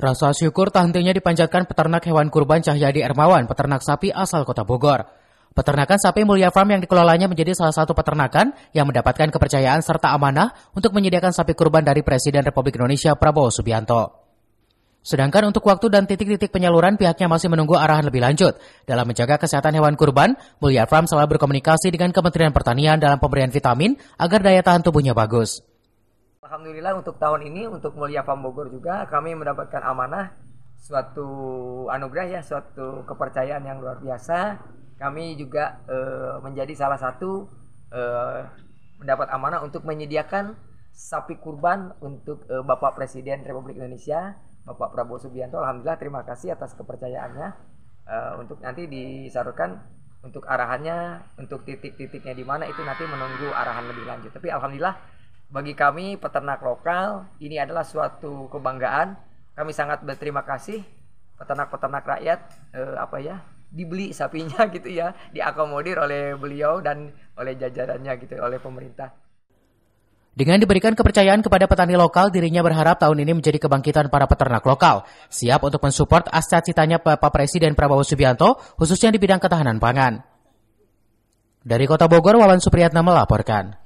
Rasa syukur tak hentinya dipanjatkan peternak hewan kurban Cahyadi Ermawan, peternak sapi asal Kota Bogor. Peternakan sapi Mulia Farm yang dikelolanya menjadi salah satu peternakan yang mendapatkan kepercayaan serta amanah untuk menyediakan sapi kurban dari Presiden Republik Indonesia Prabowo Subianto. Sedangkan untuk waktu dan titik-titik penyaluran pihaknya masih menunggu arahan lebih lanjut. Dalam menjaga kesehatan hewan kurban, Mulia Farm selalu berkomunikasi dengan Kementerian Pertanian dalam pemberian vitamin agar daya tahan tubuhnya bagus. Alhamdulillah untuk tahun ini untuk Mulia Farm Bogor juga kami mendapatkan amanah suatu anugerah ya, suatu kepercayaan yang luar biasa. Kami juga menjadi salah satu mendapat amanah untuk menyediakan sapi kurban untuk Bapak Presiden Republik Indonesia, Bapak Prabowo Subianto. Alhamdulillah terima kasih atas kepercayaannya untuk nanti disalurkan untuk arahannya, untuk titik-titiknya di mana itu nanti menunggu arahan lebih lanjut. Tapi alhamdulillah bagi kami peternak lokal ini adalah suatu kebanggaan. Kami sangat berterima kasih peternak-peternak rakyat dibeli sapinya gitu ya, diakomodir oleh beliau dan oleh jajarannya gitu, oleh pemerintah. Dengan diberikan kepercayaan kepada petani lokal, dirinya berharap tahun ini menjadi kebangkitan para peternak lokal, siap untuk mensupport cita-citanya Bapak Presiden Prabowo Subianto, khususnya di bidang ketahanan pangan. Dari Kota Bogor, Wawan Supriyatna melaporkan.